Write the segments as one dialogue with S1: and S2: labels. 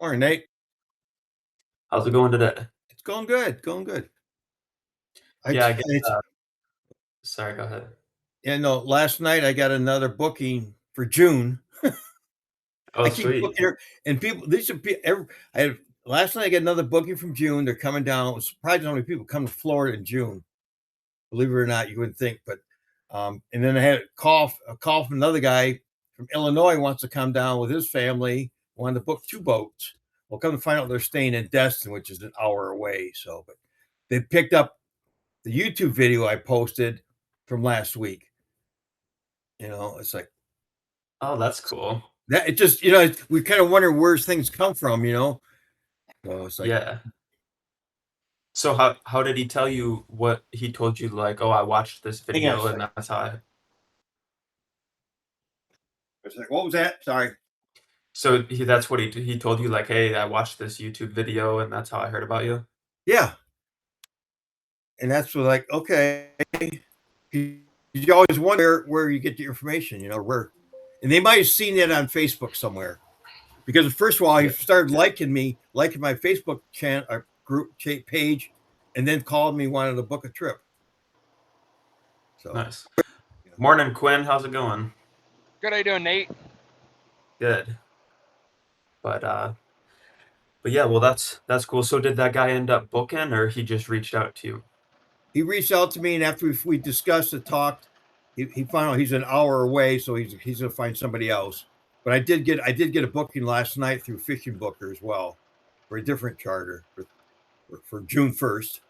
S1: Morning, Nate.
S2: How's it going today?
S1: It's going good, going good. I
S2: Yeah,
S1: t
S2: I guess,
S1: it's
S2: sorry, go ahead.
S1: no, last night I got another booking for June.
S2: Oh,
S1: I keep
S2: sweet.
S1: booking her and people these are pe every I had last night I got another booking from June. They're coming down. I was surprised how many people come to Florida in June. Believe it or not, you wouldn't think, but, and then I had a call from another guy from Illinois wants to come down with his family, wanted to book 2 boats. Well, come to find out they're staying in Destin, which is an hour away, so but they picked up the YouTube video I posted from last week. It's like
S2: Oh, that's cool.
S1: that. It just we kind of wonder where things come from. So it's like
S2: Yeah. So how did he tell you what he told you, like, "Oh, I watched this
S1: hang on a
S2: video and
S1: second.
S2: that's how I."
S1: It's like what was that? Sorry.
S2: So that's what he told you, like, "Hey, I watched this YouTube video and that's how I heard about you?"
S1: Yeah, and that's what like okay. You always wonder where you get the information. Where, and they might have seen it on Facebook somewhere because first of all he
S2: Yeah.
S1: started liking my Facebook channel group page, and then called me wanted to book a trip. So.
S2: Nice. Morning, Quinn. How's it going?
S3: Good, how you doing, Nate?
S2: Good. But but yeah, well that's cool. So did that guy end up booking or he just reached out to you?
S1: He reached out to me, and after we discussed and talked, he found out he's an hour away, so he's gonna find somebody else. But I did get a booking last night through FishingBooker as well for a different charter for June 1st.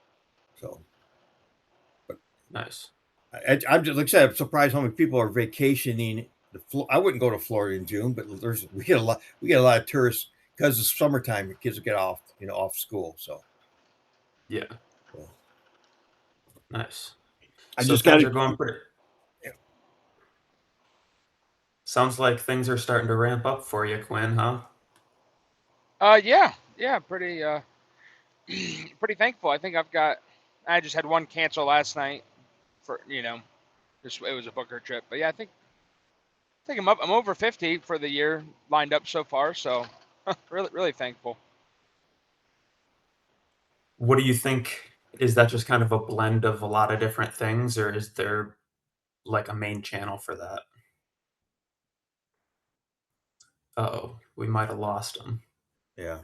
S1: So, but
S2: Nice.
S1: I'm just like I said, I'm surprised how many people are vacationing. I wouldn't go to Florida in June, but we get a lot of tourists because it's summertime. The kids get off school.
S2: Yeah.
S1: So
S2: Nice.
S1: I
S2: So
S1: just got
S2: things
S1: to.
S2: are going pretty. Sounds like things are starting to ramp up for you, Quinn, huh?
S3: Yeah, pretty, pretty thankful. I just had one cancel last night for, just it was a Booker trip. But yeah, I think I'm over 50 for the year lined up so far. So really, really thankful.
S2: What do you think? Is that just kind of a blend of a lot of different things, or is there like a main channel for that? Oh, we might have lost him.
S1: Yeah.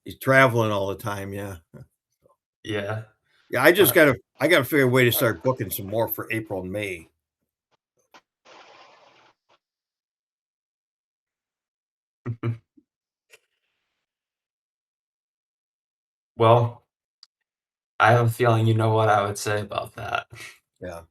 S1: He's traveling all the time, yeah.
S2: Yeah.
S1: Yeah,
S2: But
S1: I gotta figure a way to start booking some more for April and May.
S2: well, I have a feeling you know what I would say about that.
S1: Yeah.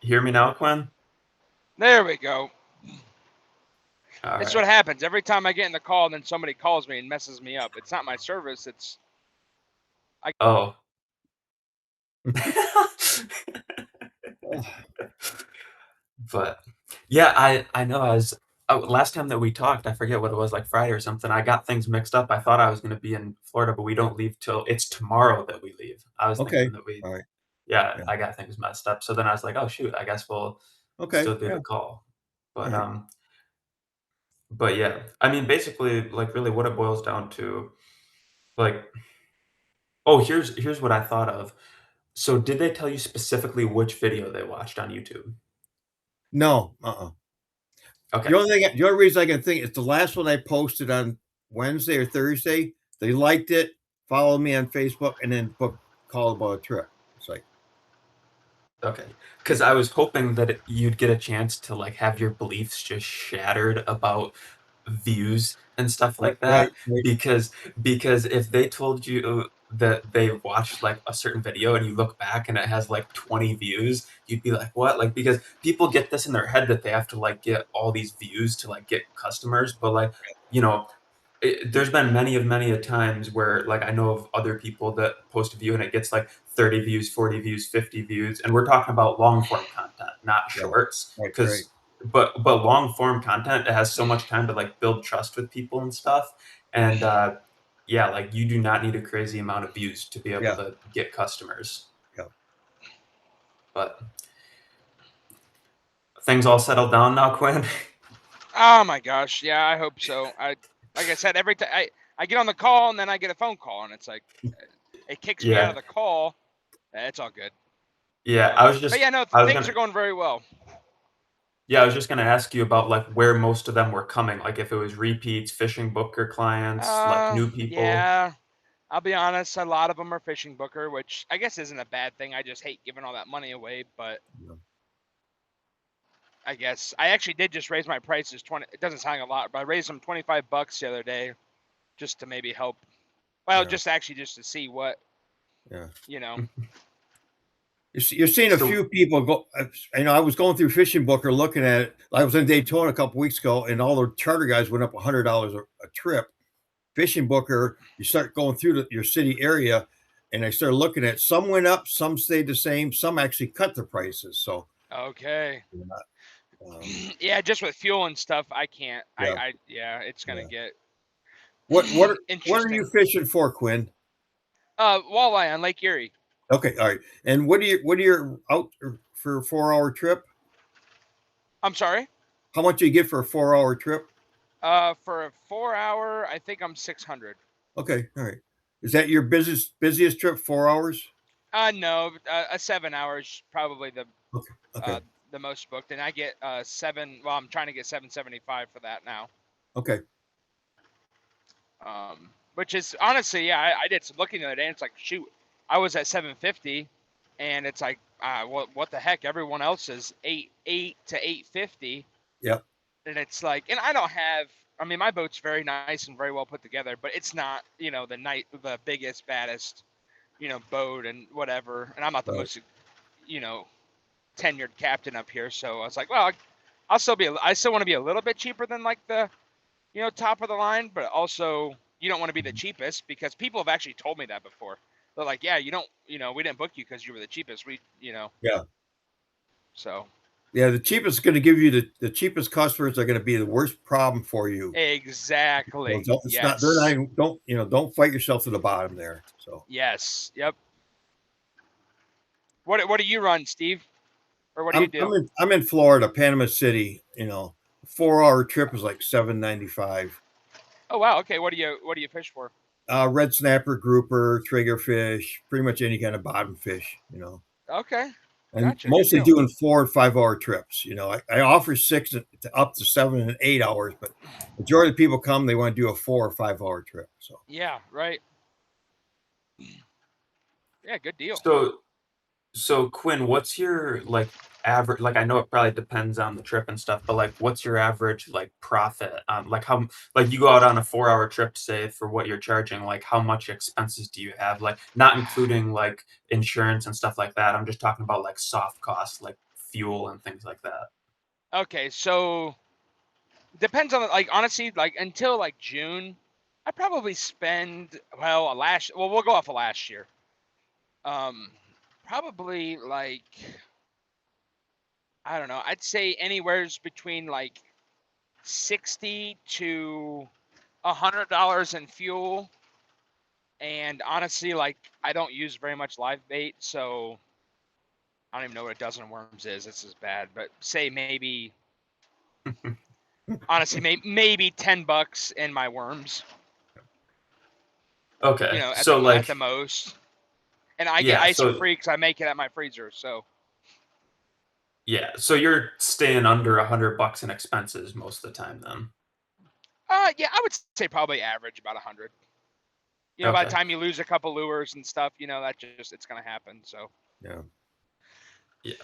S2: Hear me now, Quinn?
S3: There we go.
S2: All
S3: It's what
S2: right.
S3: happens every time I get in the call, and then somebody calls me and messes me up. It's not my service. It's I.
S2: Oh. But yeah, I know last time that we talked, I forget what it was, like Friday or something. I got things mixed up. I thought I was going to be in Florida, but we don't leave till it's tomorrow that we leave. I was thinking
S1: Okay.
S2: that we,
S1: All right.
S2: yeah,
S1: Yeah.
S2: I got things messed up. So then I was like, oh shoot, I guess we'll
S1: Okay.
S2: still do
S1: Yeah.
S2: the call.
S1: All
S2: But
S1: right.
S2: yeah, I mean, basically, like really, what it boils down to, like, oh, here's what I thought of. So did they tell you specifically which video they watched on YouTube?
S1: No, uh-uh.
S2: Okay.
S1: The only reason I can think is the last one I posted on Wednesday or Thursday. They liked it, followed me on Facebook, and then called about a trip. It's like,
S2: Okay, because I was hoping that you'd get a chance to like have your beliefs just shattered about views and stuff
S1: right,
S2: like
S1: right,
S2: that.
S1: right.
S2: Because if they told you that they watched like a certain video and you look back and it has like 20 views, you'd be like, what? Like because people get this in their head that they have to like get all these views to like get customers, but like you know there's been many a times where like I know of other people that post a view and it gets like 30 views, 40 views, 50 views, and we're talking about long form content, not
S1: Yeah.
S2: shorts.
S1: Right, right.
S2: Because but long form content, it has so much time to like build trust with people and stuff. And yeah, like you do not need a crazy amount of views to be able
S1: Yeah.
S2: to get customers.
S1: Yeah.
S2: But things all settled down now, Quinn.
S3: Oh my gosh, yeah, I hope so. Like I said, every time I get on the call and then I get a phone call and it's like it kicks me out of
S2: Yeah,
S3: the call. It's all good.
S2: yeah.
S3: But yeah, no,
S2: I was
S3: things
S2: gonna,
S3: are going very well.
S2: yeah, I was just gonna ask you about like where most of them were coming, like if it was repeats, FishingBooker clients, like new people.
S3: Yeah, I'll be honest, a lot of them are FishingBooker, which I guess isn't a bad thing. I just hate giving all that money away, but
S1: Yeah.
S3: I guess I actually did just raise my prices 20. It doesn't sound like a lot, but I raised them $25 the other day just to maybe help. Well,
S1: Yeah.
S3: just to see what,
S1: Yeah.
S3: you know.
S1: You're seeing a
S2: So
S1: few people go. I was going through FishingBooker looking at it. I was in Daytona a couple weeks ago, and all the charter guys went up $100 a trip. FishingBooker, you start going through your city area, and I started looking at some went up, some stayed the same, some actually cut their prices. So,
S3: Okay.
S1: um,
S3: Yeah, just with fuel and stuff, I can't.
S1: yeah,
S3: Yeah, it's gonna
S1: yeah.
S3: get
S1: What are you
S3: interesting.
S1: fishing for, Quinn?
S3: Walleye on Lake Erie.
S1: Okay, all right. And what are you out for a 4 hour trip?
S3: I'm sorry.
S1: How much do you get for a 4 hour trip?
S3: For a 4 hour, I think I'm 600.
S1: Okay, all right. Is that your busiest trip? 4 hours?
S3: No, a 7 hours probably
S1: Okay,
S3: uh
S1: okay,
S3: the most booked, and I get seven. Well, I'm trying to get 775 for that now.
S1: okay.
S3: Which is honestly, yeah, I did some looking the other day, and it's like, shoot, I was at 750, and it's like, what the heck? Everyone else is 8 to 850,
S1: Yep.
S3: and it's like, and I don't have. I mean, my boat's very nice and very well put together, but it's not, the biggest, baddest, boat and whatever. And I'm not the
S1: Right.
S3: most, you know, tenured captain up here, so I was like, well, I still want to be a little bit cheaper than like the, top of the line, but also you don't want to be the cheapest because people have actually told me that before. They're like, yeah, you don't, we didn't book you because you were the cheapest.
S1: Yeah.
S3: So
S1: Yeah, the cheapest is going to give you the cheapest customers are going to be the worst problem for you. Well,
S3: exactly.
S1: it's not. They're not.
S3: Yes.
S1: Even, don't fight yourself to the bottom there. So
S3: Yes. Yep. What do you run, Steve? Or what do you
S1: I'm
S3: do?
S1: I'm in I'm in Florida, Panama City. 4 hour trip is like $7.95.
S3: Oh wow. Okay. What do you fish for?
S1: Red snapper, grouper, triggerfish, pretty much any kind of bottom fish.
S3: Okay.
S1: And
S3: Gotcha. Good
S1: mostly
S3: deal.
S1: doing 4 and 5 hour trips. I offer 6 to up to 7 and 8 hours, but majority of people come, they want to do a 4 or 5 hour trip. So
S3: Yeah. Right. Yeah. Good deal.
S2: so So Quinn, what's your like average? Like I know it probably depends on the trip and stuff, but like what's your average like profit? Like how like you go out on a 4 hour trip, say for what you're charging, like how much expenses do you have? Like not including like insurance and stuff like that. I'm just talking about like soft costs, like fuel and things like that.
S3: Okay. So depends on like honestly like until like June, I probably spend we'll go off of last year. Um, Probably like I don't know. I'd say anywhere's between like 60 to $100 in fuel. And honestly, like I don't use very much live bait, so I don't even know what a dozen worms is. This is bad, but say maybe honestly, maybe $10 in my worms.
S2: Okay,
S3: At the
S2: so
S3: at the
S2: like
S3: most. And I get
S2: yeah,
S3: icy
S2: so
S3: free because I make it at my freezer. So
S2: yeah, so you're staying under $100 in expenses most of the time then.
S3: yeah, I would say probably average about 100. By the
S2: Okay.
S3: time you lose a couple lures and stuff, that just it's gonna happen. So
S1: yeah,
S2: Yeah.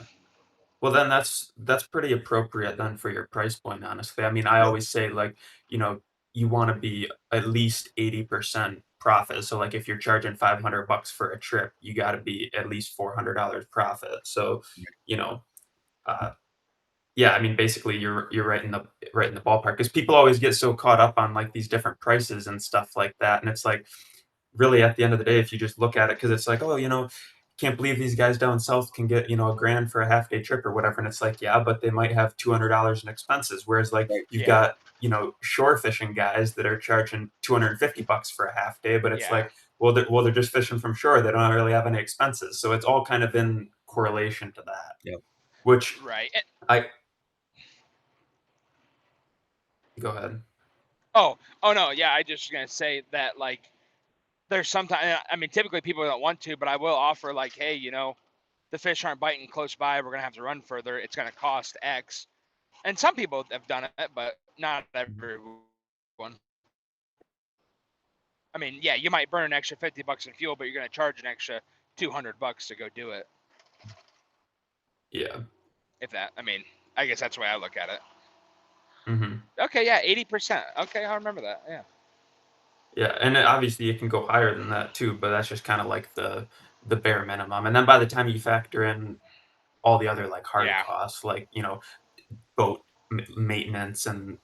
S2: Well, then that's pretty appropriate then for your price point, honestly. I mean, I
S1: yep,
S2: always say like, you know, you want to be at least 80% profit. So like if you're charging $500 for a trip, you got to be at least $400 profit. So, you know, uh, yeah, I mean, basically you're right in the ballpark because people always get so caught up on like these different prices and stuff like that. And it's like really at the end of the day, if you just look at it, because it's like, oh, can't believe these guys down south can get, $1,000 for a half day trip or whatever. And it's like, yeah, but they might have $200 in expenses. Whereas like
S1: Right.
S2: you've
S3: Yeah.
S2: got, shore fishing guys that are charging $250 for a half day, but it's
S3: Yeah.
S2: like, well, they're just fishing from shore. They don't really have any expenses. So it's all kind of in correlation to that.
S1: Yep.
S2: Which
S3: Right.
S2: go ahead.
S3: Oh no, yeah. I just gonna say that like there's sometimes. I mean, typically people don't want to, but I will offer like, hey, the fish aren't biting close by. We're gonna have to run further. It's gonna cost X. And some people have done it, but not everyone. I mean, yeah, you might burn an extra $50 in fuel, but you're gonna charge an extra $200 to go do it.
S2: Yeah.
S3: If that, I mean, I guess that's the way I look at it.
S2: Mm-hmm.
S3: Okay, yeah, 80%. Okay, I'll remember that. Yeah.
S2: Yeah, and obviously it can go higher than that too, but that's just kind of like the bare minimum. And then by the time you factor in all the other like hard
S3: Yeah.
S2: costs, like boat maintenance and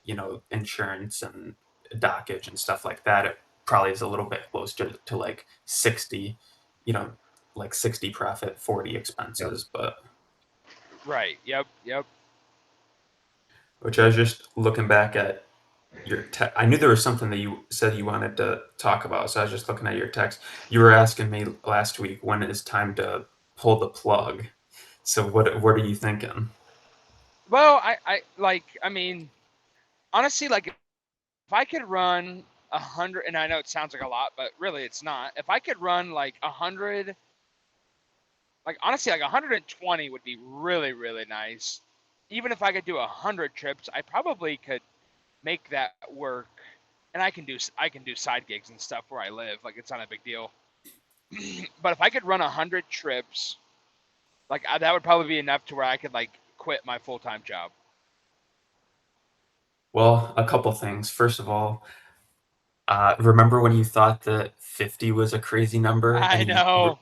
S2: insurance and dockage and stuff like that, it probably is a little bit closer to like 60, like 60 profit, 40 expenses. But
S3: Right. Yep.
S2: which I was just looking back at I knew there was something that you said you wanted to talk about, so I was just looking at your text. You were asking me last week when it is time to pull the plug. So what are you thinking?
S3: Well, I mean, honestly, like if I could run 100, and I know it sounds like a lot, but really it's not. If I could run like 100, like honestly, like 120 would be really, really nice. Even if I could do 100 trips, I probably could make that work. And I can do side gigs and stuff where I live. Like it's not a big deal. But if I could run 100 trips, like that would probably be enough to where I could like quit my full-time job.
S2: Well, a couple things. First of all, remember when you thought that 50 was a crazy number,
S3: I
S2: and
S3: know.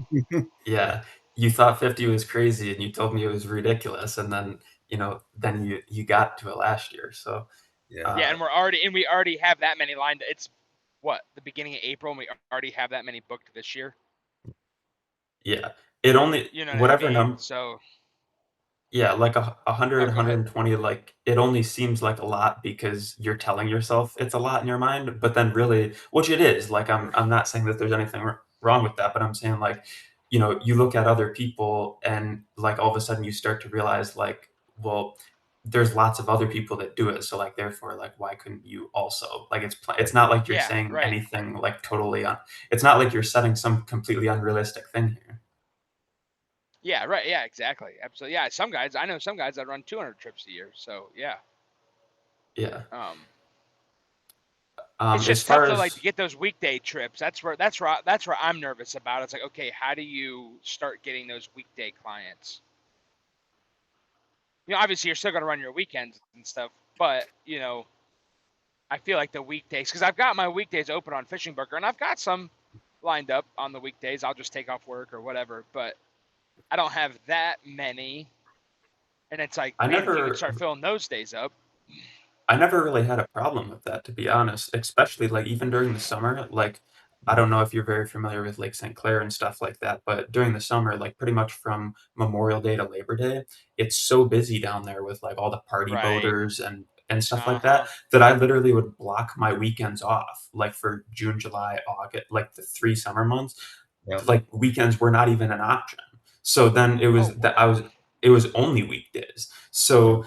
S2: yeah, you thought 50 was crazy, and you told me it was ridiculous, and then then you got to it last year. So
S1: Yeah.
S3: Yeah, and we already have that many lined. It's what, the beginning of April, and we already have that many booked this year.
S2: yeah, it only
S3: You know what I
S2: whatever
S3: mean?
S2: number.
S3: So
S2: Yeah, like 100,
S3: go ahead.
S2: 120, like it only seems like a lot because you're telling yourself it's a lot in your mind, but then really, which it is, like I'm not saying that there's anything wrong with that, but I'm saying like, you look at other people and like all of a sudden you start to realize like, well, there's lots of other people that do it, so like therefore like why couldn't you also? Like it's not like you're
S3: Yeah,
S2: saying
S3: right.
S2: anything like totally it's not like you're setting some completely unrealistic thing here.
S3: Yeah, right. Yeah, exactly. Absolutely. Yeah, I know some guys that run 200 trips a year. So yeah.
S2: Yeah.
S3: It's
S2: As
S3: just tough
S2: far
S3: to like
S2: as
S3: to get those weekday trips. That's where I'm nervous about. It's like, okay, how do you start getting those weekday clients? Obviously you're still gonna run your weekends and stuff, but I feel like the weekdays, because I've got my weekdays open on FishingBooker, and I've got some lined up on the weekdays. I'll just take off work or whatever, but I don't have that many. And it's like,
S2: I
S3: man, if you could
S2: never
S3: start filling those days up.
S2: I never really had a problem with that, to be honest, especially like even during the summer. Like, I don't know if you're very familiar with Lake St. Clair and stuff like that, but during the summer, like pretty much from Memorial Day to Labor Day, it's so busy down there with like all the party
S3: Right.
S2: boaters and stuff like
S3: Uh-huh.
S2: that I literally would block my weekends off, like for June, July, August, like the 3 summer months.
S1: Yep.
S2: Like weekends were not even an option. So then it
S3: Oh,
S2: was that I
S3: wow.
S2: was it was only weekdays. So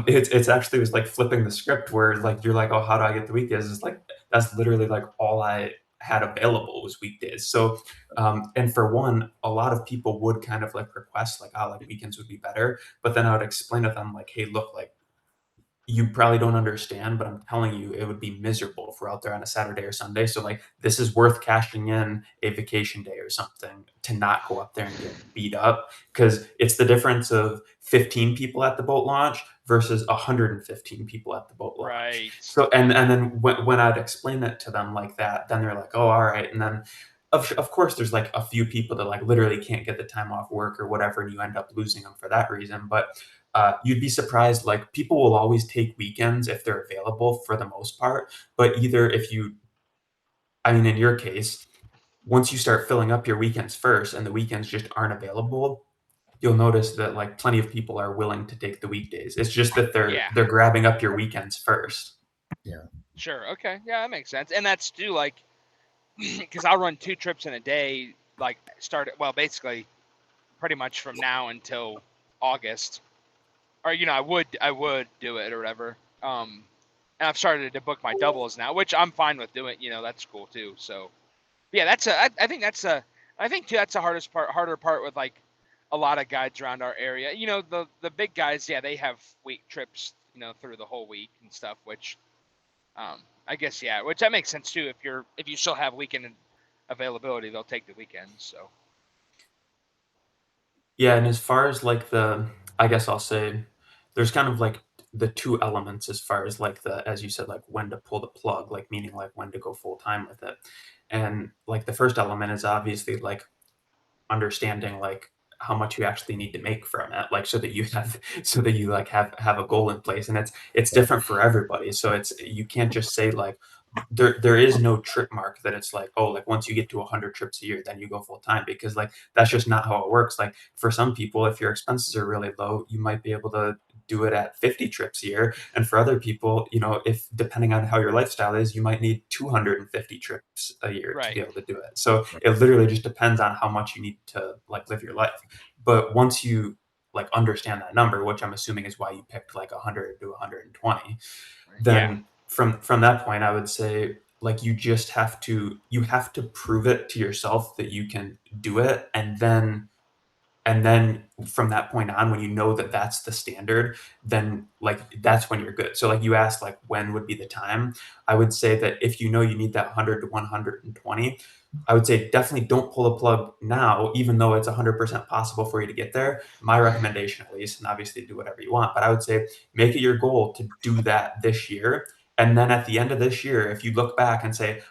S2: it's actually was like flipping the script where like you're like, oh, how do I get the weekdays? It's like that's literally like all I had available was weekdays. So and for one, a lot of people would kind of like request like, oh, like weekends would be better. But then I would explain to them like, hey, look, like you probably don't understand, but I'm telling you, it would be miserable if we're out there on a Saturday or Sunday. So like this is worth cashing in a vacation day or something to not go up there and get beat up, because it's the difference of 15 people at the boat launch versus 115 people at the boat launch.
S3: Right.
S2: So and then when I'd explain it to them like that, then they're like, oh, all right. And then of course there's like a few people that like literally can't get the time off work or whatever, and you end up losing them for that reason. But you'd be surprised. Like people will always take weekends if they're available for the most part. But either if you, I mean, in your case, once you start filling up your weekends first and the weekends just aren't available, you'll notice that like plenty of people are willing to take the weekdays. It's just that
S3: Yeah.
S2: they're grabbing up your weekends first.
S3: Sure. Okay. Yeah, that makes sense. And that's too, like, because I'll run 2 trips in a day, like basically pretty much from now until August, or I would do it or whatever. And I've started to book my doubles now, which I'm fine with doing. That's cool too. So yeah, I think too that's the harder part with like a lot of guides around our area. The big guys, yeah, they have week trips, through the whole week and stuff, which I guess, yeah, which that makes sense too. If you still have weekend availability, they'll take the weekends. So
S2: Yeah, and as far as like I guess I'll say there's kind of like the two elements as far as like as you said, like when to pull the plug, like meaning like when to go full time with it. And like the first element is obviously like understanding like how much you actually need to make from it, like so that you like have a goal in place, and it's different for everybody. So you can't just say like there is no trip mark that it's like, oh, like once you get to 100 trips a year then you go full time, because like that's just not how it works. Like for some people, if your expenses are really low, you might be able to do it at 50 trips a year, and for other people, if depending on how your lifestyle is, you might need 250 trips a year to be
S3: right,
S2: able to do it. So it literally just depends on how much you need to like live your life. But once you like understand that number, which I'm assuming is why you picked like 100 to 120,
S3: yeah,
S2: then from that point I would say like you have to prove it to yourself that you can do it, and then from that point on, when you know that that's the standard, then like that's when you're good. So like you asked like when would be the time, I would say that if you know you need that 100 to 120, I would say definitely don't pull the plug now, even though it's 100% possible for you to get there. My recommendation, at least, and obviously do whatever you want, but I would say make it your goal to do that this year. And then at the end of this year, if you look back and say,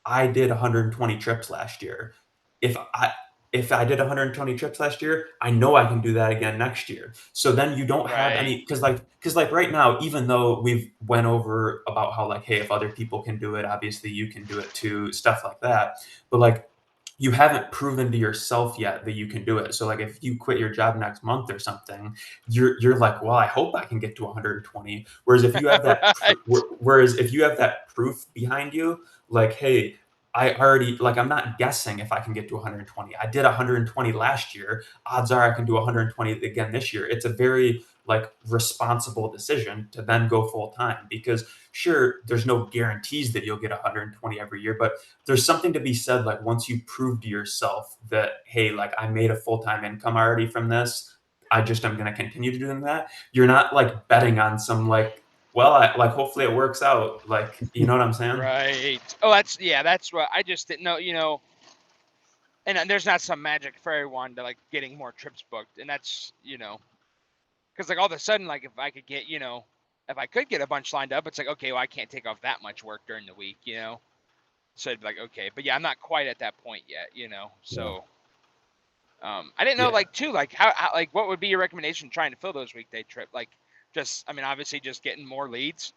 S2: I did 120 trips last year. If I if I did 120 trips last year, I know I can do that again next year. So then you don't have
S3: right,
S2: any, because like right now, even though we've went over about how like, hey, if other people can do it, obviously you can do it too, stuff like that. But like you haven't proven to yourself yet that you can do it. So like if you quit your job next month or something, you're like, well, I hope I can get to 120. Whereas if you have
S3: right,
S2: that proof behind you, like, hey, I already like I'm not guessing if I can get to 120. I did 120 last year. Odds are I can do 120 again this year. It's a very like responsible decision to then go full time, because sure, there's no guarantees that you'll get 120 every year, but there's something to be said like once you prove to yourself that, hey, like I made a full-time income already from this, I just am going to continue to doing that. You're not like betting on some like, well, like hopefully it works out, like, you know what I'm saying?
S3: right. Oh, that's what I just didn't know. And there's not some magic fairy wand to like getting more trips booked, and that's because like all of a sudden, like if I could get a bunch lined up, it's like, okay, well I can't take off that much work during the week. So it'd be like, okay, but yeah, I'm not quite at that point yet. So I didn't know
S2: Yeah.
S3: like too like how like what would be your recommendation trying to fill those weekday trip, like just I mean obviously just getting more leads.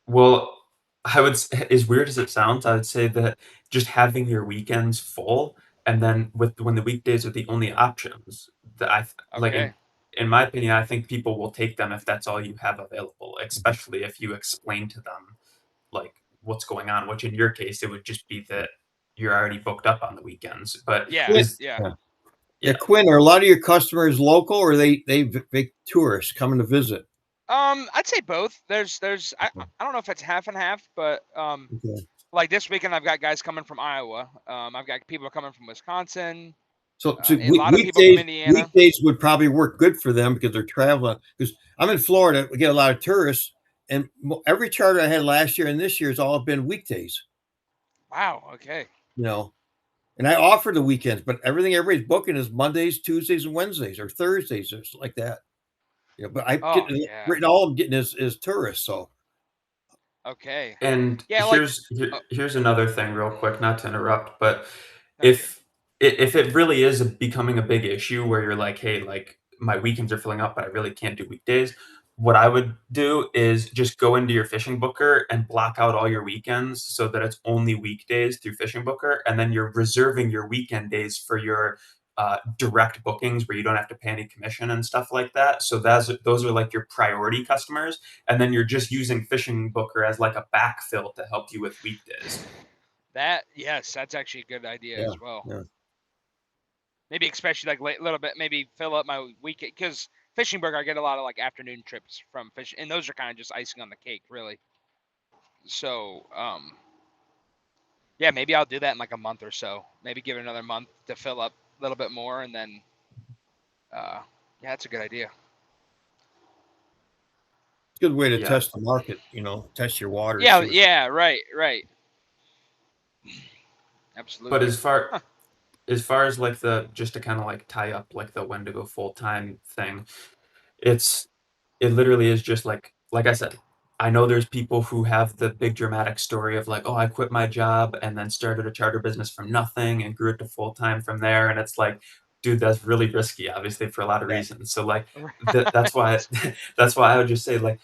S2: Well, as weird as it sounds, I would say that just having your weekends full, and then when the weekdays are the only options, that like
S3: Okay.
S2: in my opinion, I think people will take them if that's all you have available, especially if you explain to them like what's going on, which in your case it would just be that you're already booked up on the weekends. But
S3: Yeah.
S1: Quinn,
S2: is
S3: Yeah.
S1: yeah. Yeah,
S2: yeah.
S1: Quinn, are a lot of your customers local, or they big tourists coming to visit?
S3: I'd say both. There's I don't know if it's half and half, but
S1: Okay.
S3: like this weekend I've got guys coming from Iowa. I've got people coming from Wisconsin.
S1: So
S3: A lot of people from
S1: weekdays
S3: Indiana.
S1: weekdays would probably work good for them because they're traveling. Because I'm in Florida, we get a lot of tourists, and every charter I had last year and this year has all been weekdays.
S3: Wow. Okay.
S1: You know, and I offer the weekends, but everybody's booking is Mondays, Tuesdays, and Wednesdays, or Thursdays, or something like that. But I get
S3: Oh yeah.
S1: written all I'm getting is tourists. So
S3: Okay.
S2: And
S3: Yeah. Like. Oh,
S2: here's another thing, real quick, not to interrupt, but
S3: no, you're good.
S2: if it really is becoming a big issue where you're like, hey, like my weekends are filling up, but I really can't do weekdays, what I would do is just go into your FishingBooker and block out all your weekends so that it's only weekdays through FishingBooker, and then you're reserving your weekend days for your direct bookings where you don't have to pay any commission and stuff like that. So those are like your priority customers, and then you're just using FishingBooker as like a backfill to help you with weekdays.
S3: Yes, that's actually a good idea
S1: Yeah,
S3: as well.
S1: yeah.
S3: Maybe especially like a little bit, maybe fill up my weekend, because FishingBooker I get a lot of like afternoon trips from fish, and those are kind of just icing on the cake, really. So yeah, maybe I'll do that in like a month or so. Maybe give it another month to fill up a little bit more, and then yeah, that's a good idea.
S1: It's a good way to
S2: Yeah.
S1: test the market, test your waters.
S3: Yeah,
S1: see what-
S3: yeah, right. Absolutely.
S2: But as far as like just to kind of like tie up like the when to go full time thing, it literally is just like I said, I know there's people who have the big dramatic story of like, oh, I quit my job and then started a charter business from nothing and grew it to full time from there, and it's like, dude, that's really risky, obviously, for a lot of
S1: Yeah.
S2: reasons. So like that's why that's why I would just say, like,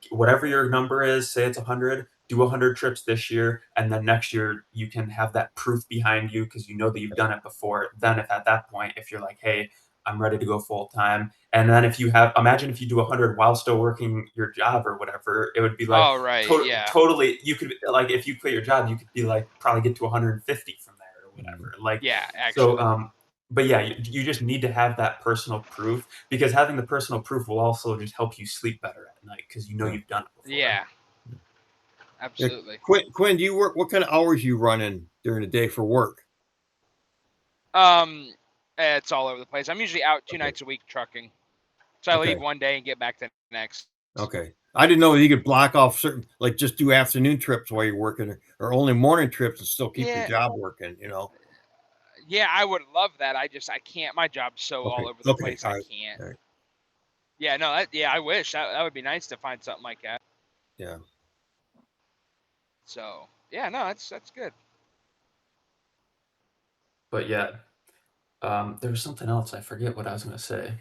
S2: whatever your number is, say it's 100, do 100 trips this year, and then next year you can have that proof behind you because you know that you've done it before. Then if at that point, if you're like, hey, I'm ready to go full time, and then if you imagine if you do 100 while still working your job or whatever, it would be like
S3: Oh, right. Yeah.
S2: totally, you could, like, if you quit your job, you could be like probably get to 150 from there or whatever. Like,
S3: Yeah, actually.
S2: so but yeah, you just need to have that personal proof, because having the personal proof will also just help you sleep better at night because you know
S1: Yeah.
S2: you've done it before.
S3: Yeah. Absolutely.
S1: Quinn, do you work? What kind of hours you run in during the day for work?
S3: It's all over the place. I'm usually out 2 nights a week trucking, so I leave one day and get back the next.
S1: Okay. I didn't know you could block off certain, like just do afternoon trips while you're working, or only morning trips and still keep your job working.
S3: Yeah, I would love that. I can't. My job's so all over the place. I can't.
S1: All right.
S3: Yeah, no. I wish that would be nice to find something like that.
S1: Yeah.
S3: So yeah, no, that's good.
S2: But yeah, there was something else. I forget what I was going to say.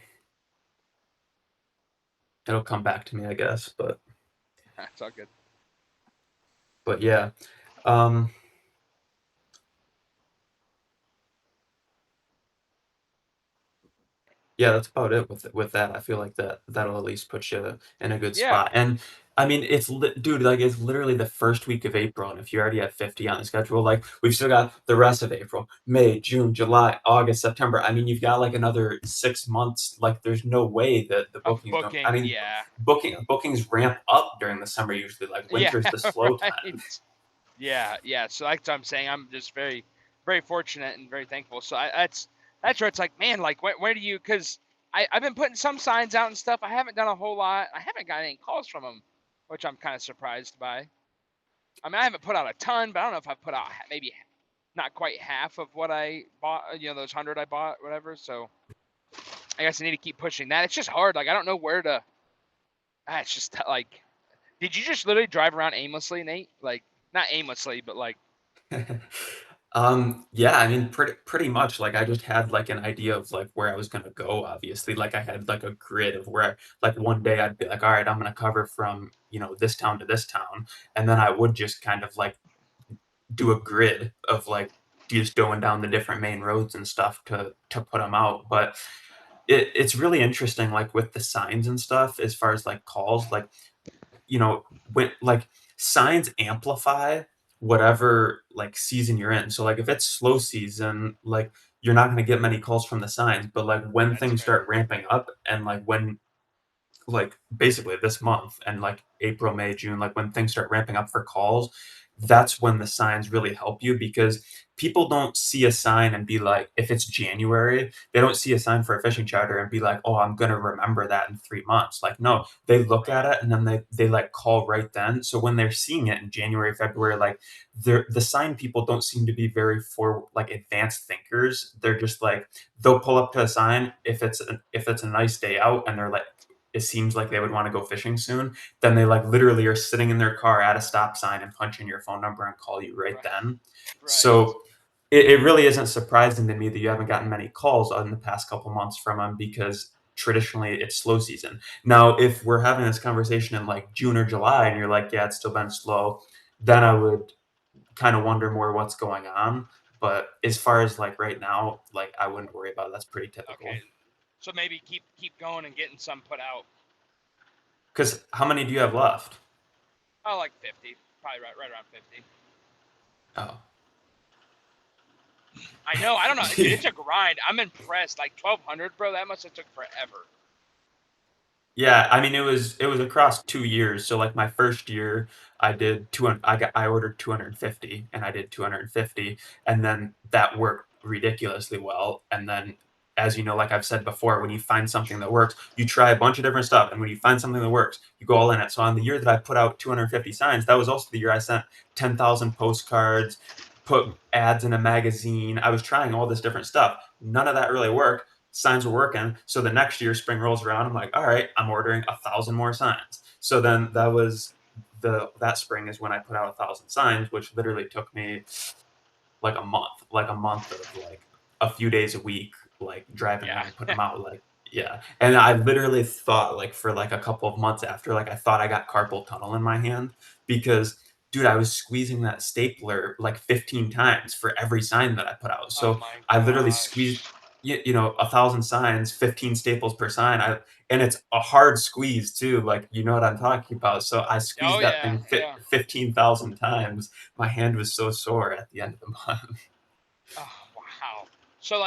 S2: It'll come back to me, I guess. But
S3: That's all good.
S2: But yeah, yeah, that's about it with that. I feel like that'll at least put you in a good
S3: Yeah.
S2: spot. And I mean, dude, like, it's literally the first week of April, and if you already have 50 on the schedule, like, we've still got the rest of April, May, June, July, August, September. I mean, you've got like another 6 months. Like, there's no way that the
S3: Of
S2: bookings don't.
S3: booking,
S2: I mean,
S3: yeah.
S2: bookings ramp up during the summer usually. Like, winter's the slow
S3: right.
S2: time.
S3: Yeah. So like I'm saying, I'm just very, very fortunate and very thankful. So that's where it's like, man, like where do you? Because I've been putting some signs out and stuff. I haven't done a whole lot. I haven't got any calls from them, which I'm kind of surprised by. I mean, I haven't put out a ton, but I don't know if I've put out maybe not quite half of what I bought. Those 100 I bought, whatever. So I guess I need to keep pushing that. It's just hard. Like I don't know where to. It's just like, did you just literally drive around aimlessly, Nate? Like not aimlessly, but like.
S2: Yeah, I mean, pretty much, like, I just had like an idea of like where I was gonna go, obviously. Like, I had like a grid of where, like, one day I'd be like, all right, I'm gonna cover from, this town to this town, and then I would just kind of like do a grid of like just going down the different main roads and stuff to put them out. But it's really interesting, like, with the signs and stuff, as far as like calls, like, when like signs amplify whatever like season you're in. So like if it's slow season, like, you're not going to get many calls from the signs, but like when
S3: That's
S2: things
S3: fair.
S2: start ramping up, and like when, like, basically this month and like April, May, June, like when things start ramping up for calls, that's when the signs really help you, because people don't see a sign and be like, if it's January, they don't see a sign for a fishing charter and be like, oh, I'm going to remember that in 3 months. Like, no, they look at it and then they like call right then. So when they're seeing it in January, February, like, the sign people don't seem to be very for like advanced thinkers. They're just like, they'll pull up to a sign if it's a nice day out and they're like, it seems like they would want to go fishing soon, then they like literally are sitting in their car at a stop sign and punch in your phone number and call you right then.
S3: Right.
S2: So it really isn't surprising to me that you haven't gotten many calls in the past couple months from them, because traditionally it's slow season. Now, if we're having this conversation in like June or July and you're like, yeah, it's still been slow, then I would kind of wonder more what's going on. But as far as like right now, like I wouldn't worry about it. That's pretty typical.
S3: Okay. So maybe keep going and getting some put out.
S2: Because how many do you have left?
S3: Oh, like 50. Probably right around 50.
S2: Oh.
S3: I know. I don't know. Dude, it's a grind. I'm impressed. Like 1,200, bro. That must have took forever.
S2: Yeah, I mean it was across 2 years. So like my first year I did 200 I ordered 250 and I did 250 and then that worked ridiculously well. And then as you know, like I've said before, when you find something that works, you try a bunch of different stuff. And when you find something that works, you go all in it. So on the year that I put out 250 signs, that was also the year I sent 10,000 postcards, put ads in a magazine. I was trying all this different stuff. None of that really worked. Signs were working. So the next year spring rolls around. I'm like, all right, I'm ordering 1,000 more signs. So then that was that spring is when I put out 1,000 signs, which literally took me like a month of like a few days a week, like driving around, putting them out. Like, yeah. And I literally thought like for like a couple of months after, like I thought I got carpal tunnel in my hand because dude, I was squeezing that stapler like 15 times for every sign that I put out. So I literally squeezed, 1,000 signs, 15 staples per sign. And it's a hard squeeze too. Like, you know what I'm talking about. So I squeezed that thing 15,000 times. My hand was so sore at the end of the month.
S3: Oh, wow. So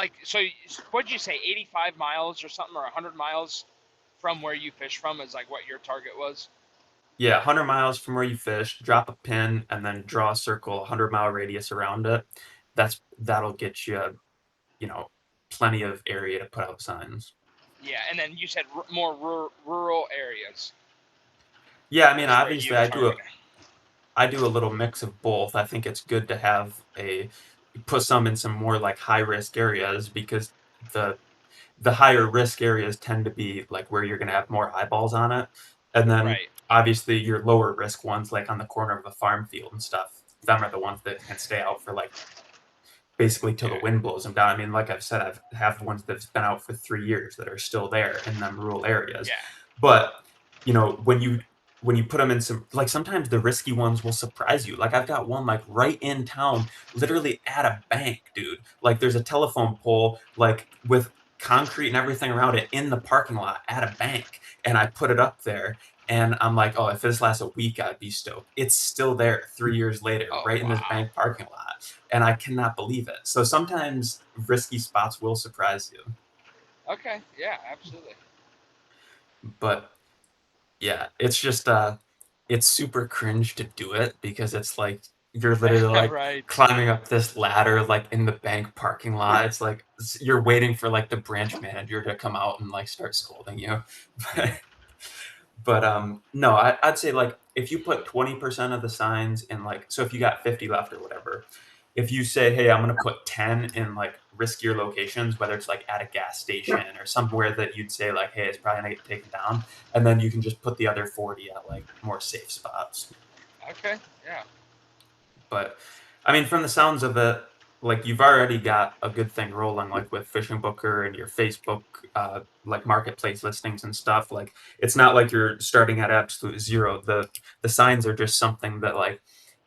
S3: what'd you say, 85 miles or something, or 100 miles from where you fish from is like what your target was?
S2: Yeah, 100 miles from where you fish, drop a pin, and then draw a circle, 100-mile radius around it. That'll get you, plenty of area to put out signs.
S3: Yeah, and then you said more rural areas.
S2: Yeah, I mean, obviously, I do a little mix of both. I think it's good to have put some in some more like high risk areas because the higher risk areas tend to be like where you're going to have more eyeballs on it. And then obviously your lower risk ones, like on the corner of a farm field and stuff, them are the ones that can stay out for like basically till the wind blows them down. I mean, like I've said, I've have ones that's been out for 3 years that are still there in them rural areas.
S3: Yeah.
S2: But when you put them in some, like sometimes the risky ones will surprise you. Like I've got one like right in town, literally at a bank, dude. Like there's a telephone pole like with concrete and everything around it in the parking lot at a bank, and I put it up there. And I'm like, oh, if this lasts a week, I'd be stoked. It's still there 3 years later, right in this bank parking lot. And I cannot believe it. So sometimes risky spots will surprise you.
S3: Okay. Yeah, absolutely.
S2: But yeah, it's just it's super cringe to do it because it's like you're literally like climbing up this ladder like in the bank parking lot. It's like you're waiting for like the branch manager to come out and like start scolding you. But no, I'd say like if you put 20% of the signs in like, so if you got 50 left or whatever, if you say, hey, I'm going to put 10 in like riskier locations, whether it's like at a gas station or somewhere that you'd say like, hey, it's probably going to get taken down. And then you can just put the other 40 at like more safe spots.
S3: Okay. Yeah.
S2: But I mean, from the sounds of it, like you've already got a good thing rolling, like with FishingBooker and your Facebook, like marketplace listings and stuff. Like it's not like you're starting at absolute zero. The signs are just something that like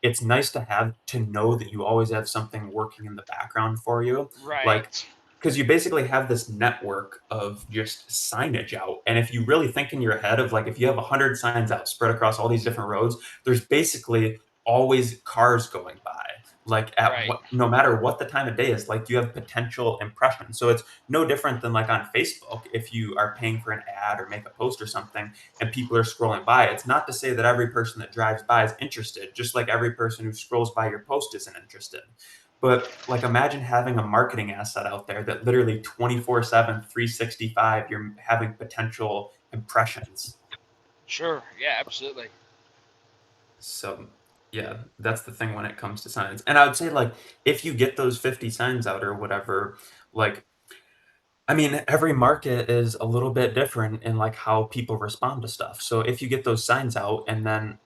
S2: it's nice to have to know that you always have something working in the background for you.
S3: Right.
S2: Like because you basically have this network of just signage out. And if you really think in your head of like if you have 100 signs out spread across all these different roads, there's basically always cars going by like no matter what the time of day is, like you have potential impressions. So it's no different than like on Facebook. If you are paying for an ad or make a post or something and people are scrolling by, it's not to say that every person that drives by is interested, just like every person who scrolls by your post isn't interested. But like imagine having a marketing asset out there that literally 24/7, 365, you're having potential impressions.
S3: Sure. Yeah, absolutely.
S2: So yeah, that's the thing when it comes to signs. And I would say like if you get those 50 signs out or whatever, like I mean, every market is a little bit different in like how people respond to stuff. So if you get those signs out and then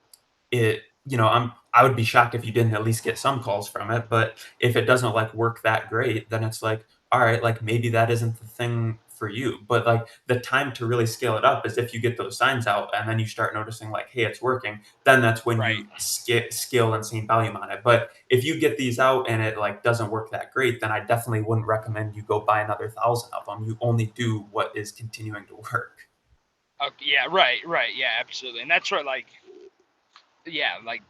S2: I would be shocked if you didn't at least get some calls from it. But if it doesn't like work that great, then it's like, all right, like maybe that isn't the thing for you. But like the time to really scale it up is if you get those signs out and then you start noticing like, hey, it's working. Then that's when
S3: Right.
S2: you scale insane volume on it. But if you get these out and it like doesn't work that great, then I definitely wouldn't recommend you go buy another 1,000 of them. You only do what is continuing to work.
S3: Yeah, right, yeah, absolutely, and that's what like the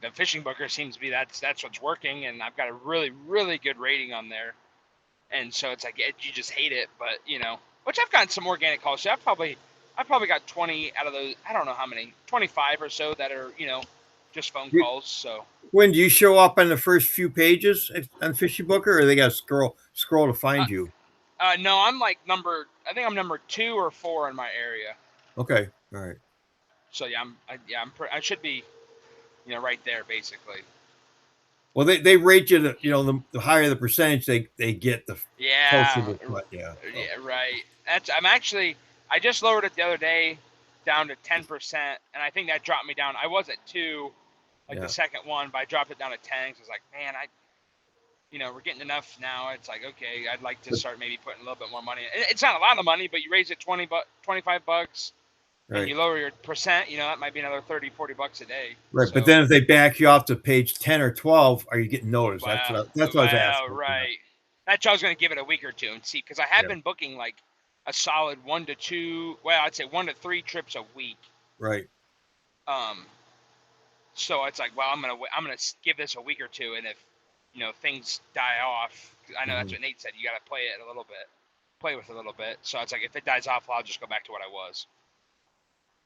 S3: FishingBooker seems to be that's what's working, and I've got a really good rating on there, and so it's like you just hate it, but which I've gotten some organic calls. So I've probably got 20 out of those. I don't know how many, 25 or so that are just phone calls. So
S1: when do you show up on the first few pages on FishingBooker, or they got to scroll to find you?
S3: No, I'm like I think I'm number 2 or 4 in my area.
S1: Okay, all right.
S3: So yeah, I should be right there basically.
S1: Well, they rate you the higher the percentage they get, the closer to what.
S3: Yeah, right. I just lowered it the other day down to 10%, and I think that dropped me down. I was at 2, the second one, but I dropped it down to 10 because I was like, man, we're getting enough now. It's like, okay, I'd like to start maybe putting a little bit more money. It's not a lot of money, but you raise it $25,
S1: right.
S3: and you lower your percent, that might be another $30-$40 a day.
S1: Right,
S3: so,
S1: but then if they back you off to page 10 or 12, are you getting noticed? That's what I was asking.
S3: Right. That's why I was going to give it a week or two and see, because I have been booking like a solid 1 to 2, well, I'd say 1 to 3 trips a week.
S1: Right.
S3: So it's like, well, I'm gonna give this a week or two, and if things die off, I know that's what Nate said. You got to play with it a little bit. So it's like, if it dies off, I'll just go back to what I was.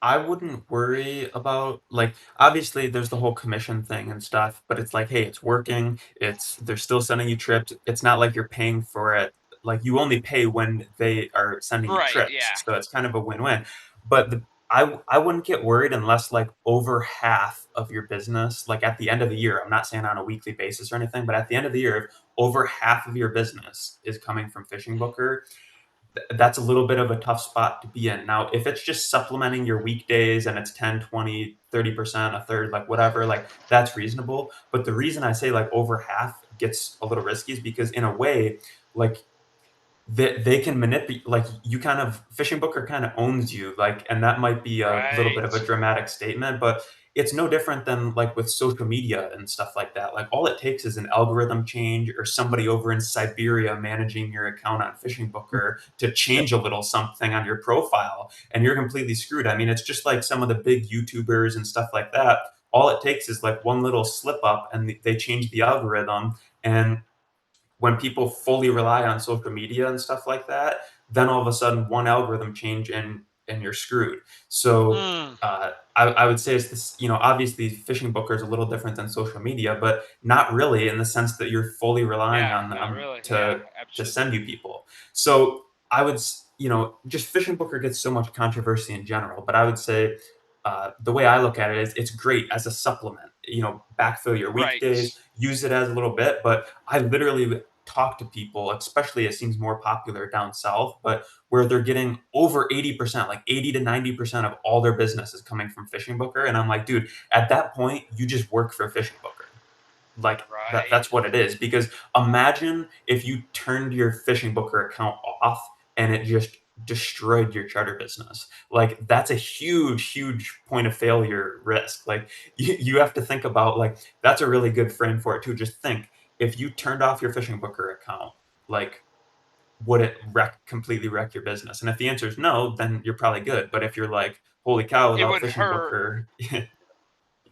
S2: I wouldn't worry about like obviously there's the whole commission thing and stuff, but it's like, hey, it's working. They're still sending you trips. It's not like you're paying for it. Like you only pay when they are sending you
S3: Right,
S2: trips.
S3: yeah.
S2: So it's kind of a win-win. But I wouldn't get worried unless like over half of your business, like at the end of the year, I'm not saying on a weekly basis or anything, but at the end of the year, if over half of your business is coming from FishingBooker, that's a little bit of a tough spot to be in. Now, if it's just supplementing your weekdays and it's 10, 20, 30%, a third, like whatever, like that's reasonable. But the reason I say like over half gets a little risky is because in a way, like they can manipulate, like you kind of, FishingBooker kind of owns you, like, and that might be a little bit of a dramatic statement, but it's no different than like with social media and stuff like that. Like all it takes is an algorithm change or somebody over in Siberia managing your account on FishingBooker to change a little something on your profile, and you're completely screwed. I mean, it's just like some of the big YouTubers and stuff like that. All it takes is like one little slip up and they change the algorithm. And when people fully rely on social media and stuff like that, then all of a sudden one algorithm change and you're screwed. So I would say it's this, obviously FishingBooker is a little different than social media, but not really in the sense that you're fully relying on them to send you people. So I would, just FishingBooker gets so much controversy in general, but I would say the way I look at it is it's great as a supplement, backfill your weekdays, use it as a little bit. But I literally talk to people, especially it seems more popular down south, but where they're getting over 80%, like 80 to 90% of all their business is coming from FishingBooker. And I'm like, dude, at that point, you just work for FishingBooker. Like that's what it is. Because imagine if you turned your FishingBooker account off and it just destroyed your charter business. Like that's a huge point of failure risk. Like you have to think about, like, that's a really good frame for it too. Just think, if you turned off your FishingBooker account, like, would it completely wreck your business? And if the answer is no, then you're probably good. But if you're like, holy cow, without FishingBooker,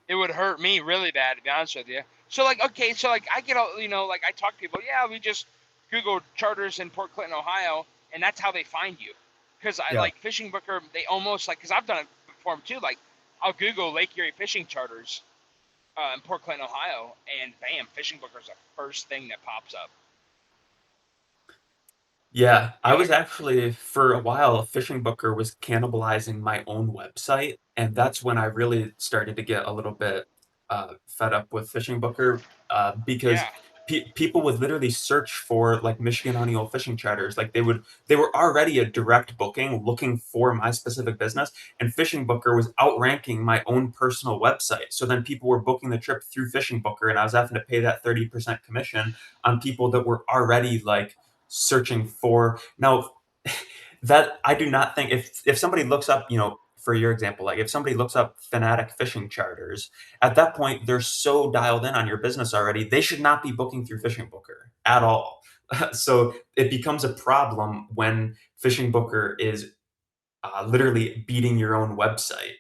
S3: it would hurt me really bad, to be honest with you. So like, okay, so like I get all, like I talk to people, we just Google charters in Port Clinton, Ohio, and that's how they find you. Because I like FishingBooker, they almost like, because I've done it before too, like I'll Google Lake Erie fishing charters in Port Clinton, Ohio, and bam, FishingBooker's the first thing that pops up.
S2: Yeah, I was actually, for a while, FishingBooker was cannibalizing my own website, and that's when I really started to get a little bit fed up with FishingBooker because people would literally search for like Michigan Honey Hole fishing charters. Like they were already a direct booking looking for my specific business, and FishingBooker was outranking my own personal website. So then people were booking the trip through FishingBooker, and I was having to pay that 30% commission on people that were already like searching for. Now that I do not think if somebody looks up, for your example, like if somebody looks up Fanatic fishing charters, at that point they're so dialed in on your business already, they should not be booking through FishingBooker at all. So it becomes a problem when FishingBooker is literally beating your own website.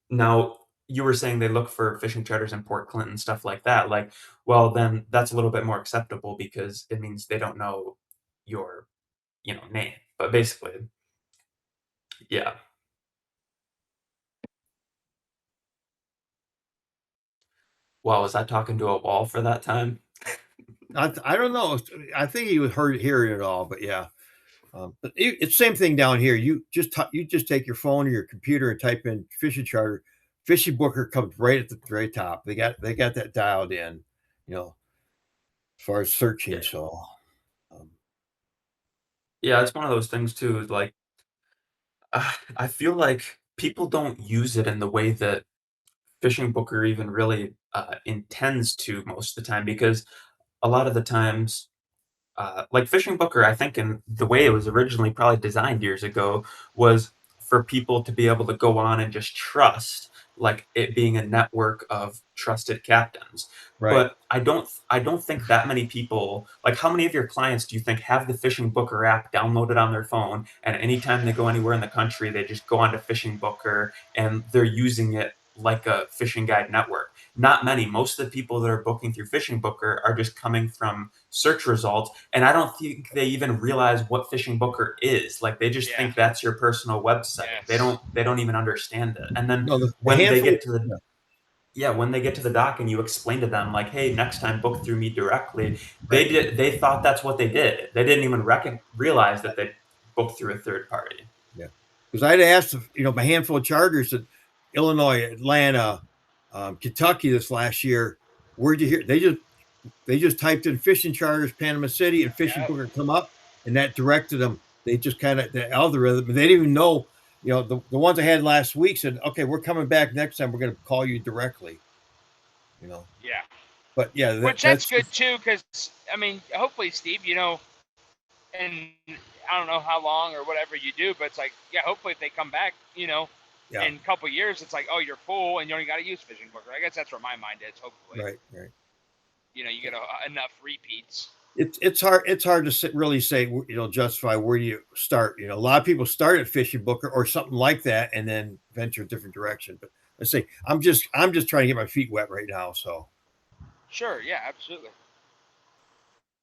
S2: Now, you were saying they look for fishing charters in Port Clinton, stuff like that. Like, well, then that's a little bit more acceptable because it means they don't know your, name. But basically, yeah. Well, was I talking to a wall for that time?
S1: I don't know. I think he was hearing it all, but yeah. But it's same thing down here. You just take your phone or your computer and type in fishing charter. Fishing Booker comes right at the very top. They got that dialed in, as far as
S2: Yeah.
S1: searching. So um,
S2: Yeah, it's one of those things too. Like, I feel like people don't use it in the way that FishingBooker even really intends to most of the time because a lot of the times like FishingBooker, I think in the way it was originally probably designed years ago was for people to be able to go on and just trust, like it being a network of trusted captains.
S1: right.
S2: But I don't think that many people, like how many of your clients do you think have the FishingBooker app downloaded on their phone and anytime they go anywhere in the country, they just go onto FishingBooker and they're using it like a fishing guide network? Not many. Most of the people that are booking through FishingBooker are just coming from search results, and I don't think they even realize what FishingBooker is. Like they just
S3: Yeah.
S2: think that's your personal website. They
S3: Yes.
S2: don't they don't even understand it. And then
S1: No, the
S2: when they
S1: handful.
S2: get to the yeah, when they get to the dock and you explain to them like, "Hey, next time book through me directly,"
S1: Right.
S2: they thought that's what they did. They didn't even realize that they booked through a third party.
S1: Yeah, because I'd asked, my handful of charters in Illinois, Atlanta, Kentucky this last year. Where'd you hear? They just typed in fishing charters, Panama City, and Fishing
S3: Yeah.
S1: Booker come up, and that directed them. They just kind of the algorithm, but they didn't even know. The ones I had last week said, "Okay, we're coming back next time. We're going to call you directly." You know,
S3: Yeah.
S1: but yeah,
S3: Which that's
S1: that's
S3: good too, because I mean, hopefully, Steve, and I don't know how long or whatever you do, but it's like, yeah, hopefully if they come back,
S1: yeah,
S3: in a couple of years, it's like, oh, you're full and you only got to use FishingBooker. I guess that's where my mind is. Hopefully,
S1: right, right.
S3: you get enough repeats.
S1: It's hard to really say, justify where do you start. A lot of people start at Fishing Booker or something like that and then venture a different direction. But I say I'm just trying to get my feet wet right now. So
S3: Sure. Yeah. Absolutely.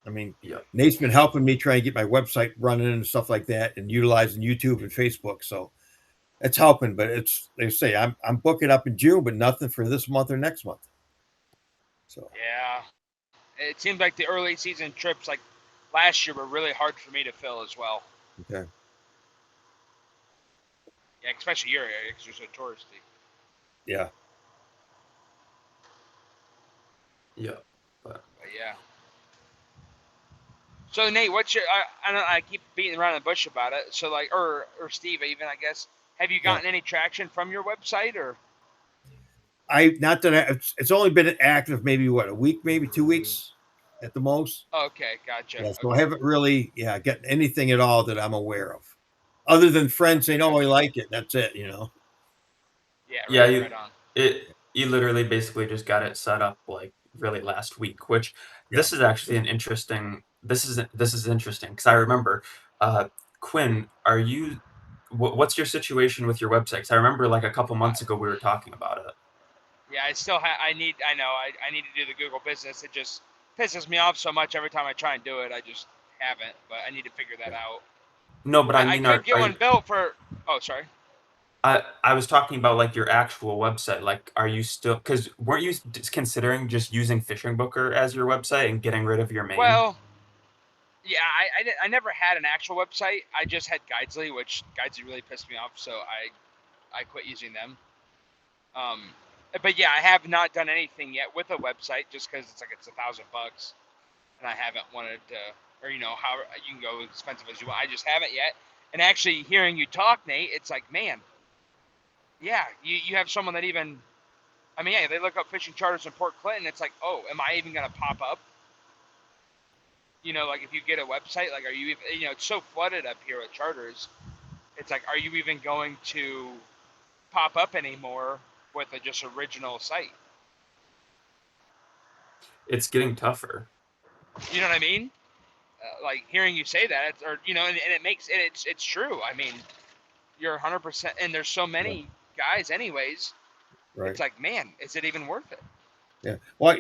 S1: I mean,
S2: Yeah.
S1: Nate's been helping me try and get my website running and stuff like that, and utilizing YouTube and Facebook. So it's helping. But it's they say I'm booking up in June, but nothing for this month or next month. So
S3: Yeah. It seems like the early season trips, like last year, were really hard for me to fill as well.
S1: okay,
S3: Yeah, especially your area because you're so touristy.
S1: yeah,
S2: Yeah. But
S3: But yeah. So Nate, what's your? I don't. I keep beating around the bush about it. So like, or Steve, even I guess. Have you
S1: yeah.
S3: gotten any traction from your website or?
S1: I not that it's only been active maybe what a week, maybe 2 weeks at the most.
S3: Oh, okay, gotcha.
S1: Yeah, so I
S3: Okay,
S1: haven't really, gotten anything at all that I'm aware of, other than friends saying, "Oh, I
S3: gotcha.
S1: like it." That's it.
S3: Yeah,
S2: yeah,
S3: right on.
S2: you literally basically just got it set up like really last week, which
S1: Yeah,
S2: this is actually an interesting this is interesting because I remember Quinn, what's your situation with your website? 'Cause I remember like a couple
S3: Uh,
S2: months ago we were talking about it.
S3: yeah, I still have. I know. I need to do the Google business. It just pisses me off so much every time I try and do it. I just haven't, but I need to figure that
S1: yeah.
S3: out.
S2: No, but I
S3: I
S2: mean,
S3: could get one built for. Oh, sorry.
S2: I was talking about like your actual website. Like, are you still? Because weren't you considering just using FishingBooker as your website and getting rid of your main?
S3: Well, yeah, I never had an actual website. I just had Guidesly, which Guidesly really pissed me off, so I quit using them. Um, but yeah, I have not done anything yet with a website just because it's $1,000, and I haven't wanted to, or how you can go as expensive as you want. I just haven't yet. And actually, hearing you talk, Nate, it's like, man, yeah, you have someone that even, I mean, yeah, they look up fishing charters in Port Clinton. It's like, oh, am I even gonna pop up? like if you get a website, like, are you even, it's so flooded up here with charters. It's like, are you even going to pop up anymore with a just original site?
S2: It's getting tougher.
S3: You know what I mean? Like hearing you say that, and it makes it's true. I mean, you're 100%, and there's so many guys, anyways.
S1: Right.
S3: It's like, man, is it even worth it?
S1: Yeah. Well,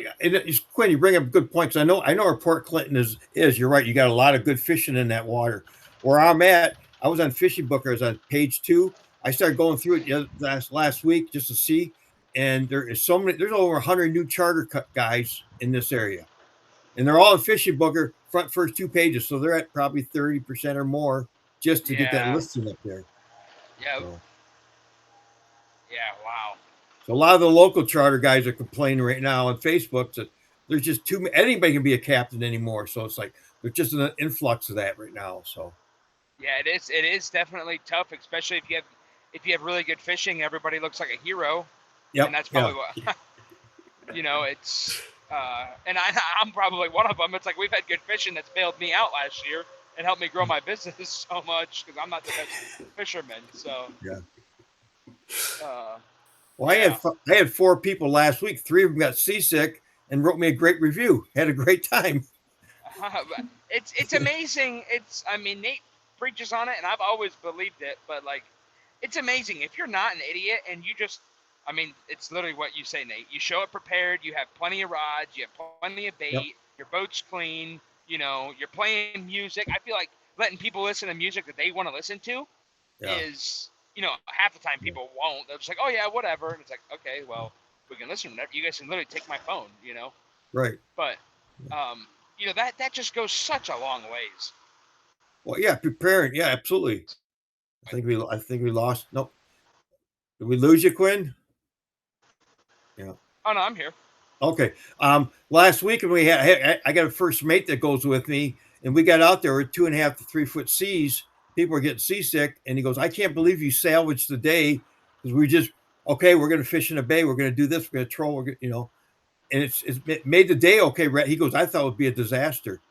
S1: Quinn, you bring up good points. I know where Port Clinton is. You're right. You got a lot of good fishing in that water. Where I'm at, I was on FishingBooker. I was on page 2. I started going through it last week just to see, and there is so many. There's over 100 new charter guys in this area, and they're all in FishingBooker first 2 pages. So they're at probably 30% or more just to get that
S3: Yeah.
S1: listing up there.
S3: Yeah.
S1: So.
S3: Yeah. Wow.
S1: So a lot of the local charter guys are complaining right now on Facebook that there's just too many. Anybody can be a captain anymore. So it's like there's just an influx of that right now. So
S3: Yeah, it is. It is definitely tough, especially if you have really good fishing. Everybody looks like a hero, and that's probably what it's. And I'm probably one of them. It's like we've had good fishing that's bailed me out last year and helped me grow my business so much because I'm not the best fisherman. So
S1: yeah.
S3: well,
S1: I had 4 people last week. 3 of them got seasick and wrote me a great review. Had a great time.
S3: it's amazing. I mean, Nate preaches on it, and I've always believed it. But like, it's amazing if you're not an idiot and you just. I mean, it's literally what you say, Nate. You show up prepared. You have plenty of rods. You have plenty of bait.
S1: Yep.
S3: Your boat's clean. You're playing music. I feel like letting people listen to music that they want to listen to is, half the time people won't. They're just like, oh yeah, whatever. And it's like, okay, well, we can listen to that. You guys can literally take my phone,
S1: Right.
S3: But, that just goes such a long ways.
S1: Well, yeah, preparing. Yeah, absolutely. I think we lost. Nope. Did we lose you, Quinn? Yeah.
S3: Oh no, I'm here.
S1: Okay. Last week when I got a first mate that goes with me, and we got out there with 2.5 to 3 foot seas. People were getting seasick, and he goes, "I can't believe you salvaged the day because we just okay. We're going to fish in a bay. We're going to do this. We're going to troll. And it made the day okay." He goes, "I thought it would be a disaster,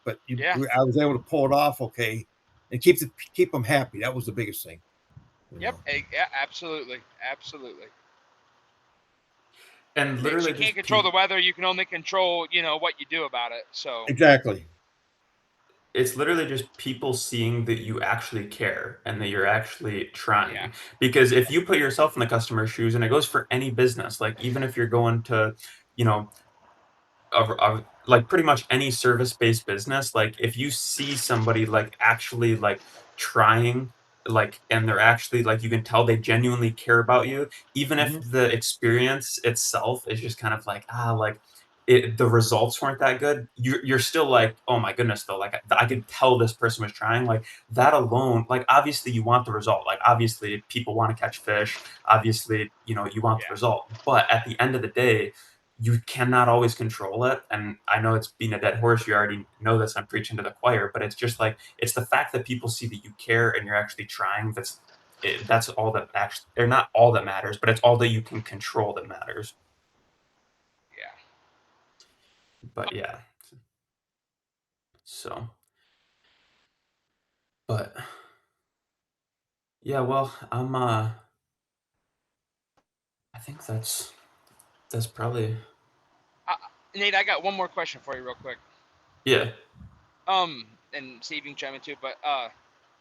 S1: but I was able to pull it off okay, and keep them happy. That was the biggest thing."
S3: Yep. Yeah, absolutely, absolutely.
S2: And literally,
S3: you can't control the weather. You can only control, what you do about it. So
S1: exactly.
S2: It's literally just people seeing that you actually care and that you're actually trying.
S3: Yeah.
S2: Because if you put yourself in the customer's shoes, and it goes for any business, like even if you're going to, you know, like pretty much any service-based business, like if you see somebody like actually like trying, like, and they're actually like, you can tell they genuinely care about you, even if the experience itself is just kind of like like the results weren't that good, you're still like, oh my goodness, though, like I could tell this person was trying. Like that alone, like obviously you want the result, like obviously people want to catch fish, obviously you want the result, but at the end of the day you cannot always control it. And I know it's being a dead horse, you already know this, I'm preaching to the choir, but it's just like, it's the fact that people see that you care and you're actually trying, that's all that actually, they're not all that matters, but it's all that you can control that matters. But yeah, so, but yeah, well, I think that's probably.
S3: Nate, I got one more question for you real quick.
S2: Yeah.
S3: And Steve, you can chime in too, but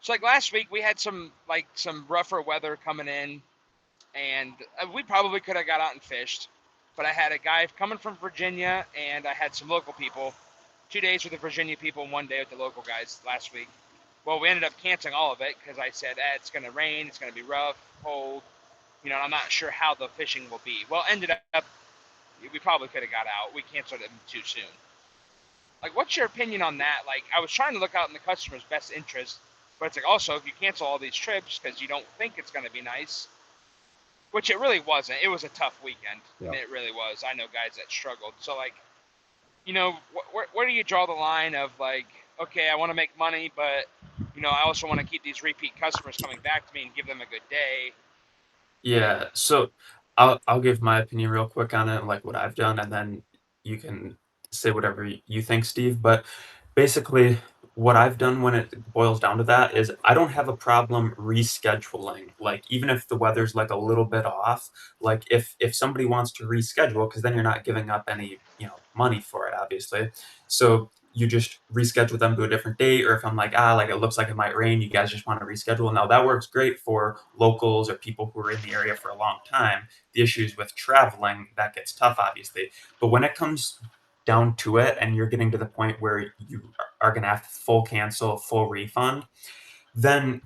S3: so like last week we had some rougher weather coming in, and we probably could have got out and fished, but I had a guy coming from Virginia, and I had some local people, 2 days with the Virginia people and 1 day with the local guys last week. Well, we ended up canceling all of it because I said, it's going to rain, it's going to be rough, cold, and I'm not sure how the fishing will be. Well, ended up, we probably could have got out. We canceled it too soon. Like, what's your opinion on that? Like, I was trying to look out in the customer's best interest, but it's like also if you cancel all these trips because you don't think it's going to be nice, which it really wasn't. It was a tough weekend. Yeah. I mean, it really was. I know guys that struggled. So, like, where do you draw the line of like, okay, I want to make money, but I also want to keep these repeat customers coming back to me and give them a good day.
S2: Yeah. So I'll give my opinion real quick on it, like what I've done, and then you can say whatever you think, Steve. But Basically, what I've done when it boils down to that is I don't have a problem rescheduling. Like even if the weather's like a little bit off, like if somebody wants to reschedule, because then you're not giving up any, money for it, obviously. So you just reschedule them to a different date, or if I'm like, like it looks like it might rain, you guys just want to reschedule. Now that works great for locals or people who are in the area for a long time. The issues with traveling, that gets tough, obviously. But when it comes down to it and you're getting to the point where you are going to have to full cancel, full refund, then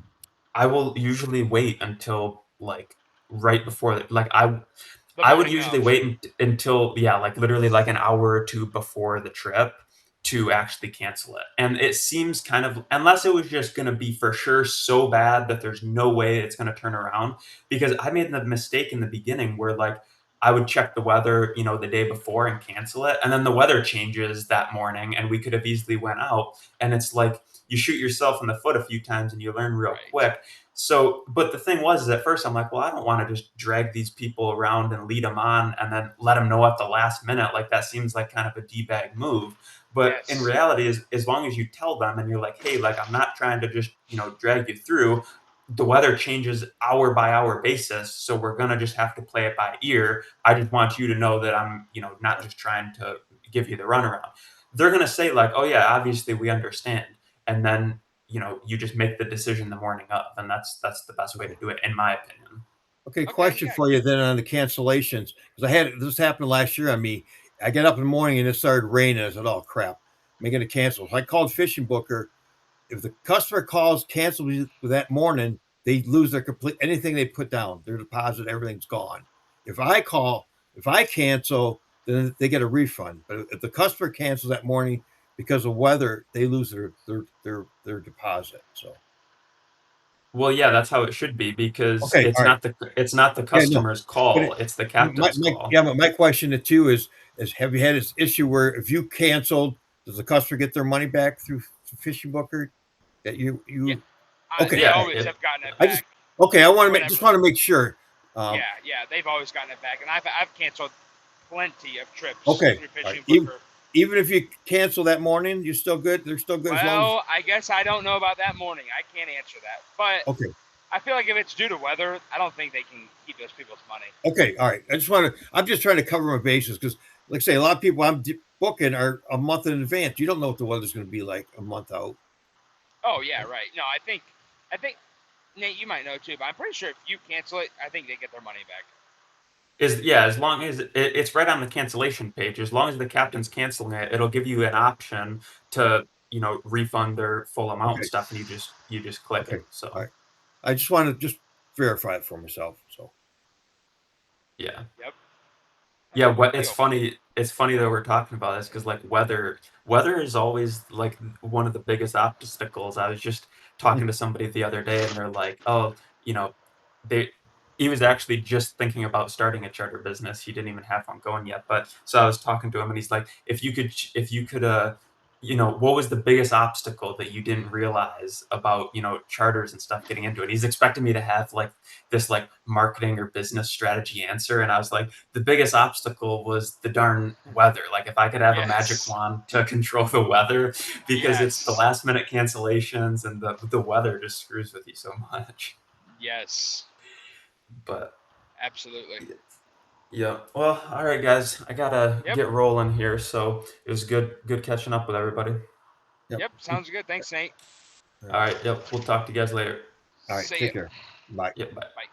S2: I will usually wait until like right before like
S3: The
S2: I would
S3: morning
S2: usually
S3: of.
S2: wait until like literally like an hour or two before the trip to actually cancel it. And it seems kind of, unless it was just going to be for sure so bad that there's no way it's going to turn around, because I made the mistake in the beginning where like I would check the weather, the day before and cancel it, and then the weather changes that morning and we could have easily went out, and it's like you shoot yourself in the foot a few times and you learn real
S3: Right.
S2: quick. So, but the thing was, is at first I'm like, well, I don't want to just drag these people around and lead them on and then let them know at the last minute. Like that seems like kind of a D-bag move. But in
S3: Yes.
S2: reality, as long as you tell them and you're like, hey, like I'm not trying to just, drag you through. The weather changes hour by hour basis. So we're gonna just have to play it by ear. I just want you to know that I'm, not just trying to give you the runaround. They're gonna say, like, oh yeah, obviously we understand. And then you just make the decision the morning of, and that's the best way to do it, in my opinion.
S1: Okay,
S3: Okay.
S1: question
S3: Yeah.
S1: for you then on the cancellations, because I had this happened last year on me. I get up in the morning and it started raining. I said, "Oh crap, I'm going to cancel." So I called FishingBooker. If the customer calls cancel that morning, they lose their complete anything they put down, their deposit, everything's gone. If I cancel, then they get a refund. But if the customer cancels that morning because of weather, they lose their deposit. So
S2: Well, yeah, that's how it should be, because
S1: okay, all right.
S2: it's not the
S1: Yeah, no,
S2: customer's
S1: but
S2: call, it's the captain's call.
S1: but my question to you is have you had this issue where if you canceled, does the customer get their money back through Fishing Booker? That
S3: Yeah.
S1: okay,
S3: They
S2: Yeah,
S1: all right.
S3: always have gotten it
S1: I just
S3: back.
S1: okay. I want to
S3: Whenever.
S1: just want to make sure. Um,
S3: Yeah. They've always gotten it back, and I've canceled plenty of trips
S1: okay,
S3: through
S1: all right.
S3: Fishing
S1: Even,
S3: Booker.
S1: even if you cancel that morning, you're still good. They're still good as long as
S3: Well, I guess I don't know about that morning. I can't answer that, but
S1: okay.
S3: I feel like if it's due to weather, I don't think they can keep those people's money.
S1: Okay, all right. I'm just trying to cover my bases because, like I say, a lot of people booking are a month in advance. You don't know what the weather's going to be like a month out.
S3: Oh yeah, right. No, I think Nate, you might know too, but I'm pretty sure if you cancel it, I think they get their money back.
S2: as long as it's right on the cancellation page, as long as the captain's canceling it, it'll give you an option to, refund their full amount and
S1: Okay,
S2: stuff, and you just click
S1: okay,
S2: it.
S1: all
S2: So
S1: right. I just want to just verify it for myself. So
S2: yeah.
S3: Yep.
S2: Yeah,
S3: Good
S2: what it's
S3: deal.
S2: funny. It's funny that we're talking about this because like weather is always like one of the biggest obstacles. I was just talking to somebody the other day, and they're like, "Oh, they." He was actually just thinking about starting a charter business. He didn't even have one going yet, but so I was talking to him, and he's like, if you could, what was the biggest obstacle that you didn't realize about, charters and stuff getting into it? He's expecting me to have like this like marketing or business strategy answer, and I was like, the biggest obstacle was the darn weather. Like if I could have a magic
S3: Yes.
S2: wand to control the weather, because it's the
S3: Yes.
S2: last minute cancellations and the weather just screws with you so much.
S3: Yes.
S2: But
S3: Absolutely.
S2: yeah, well, all right, guys, I gotta
S3: Yep.
S2: get rolling here. So it was good catching up with everybody.
S1: yep.
S3: Yep. Sounds good. Thanks, Nate.
S2: All right, yep, we'll talk to you guys later.
S1: All right.
S3: See ya.
S1: Take care. Bye.
S2: Yep, bye.
S3: Bye.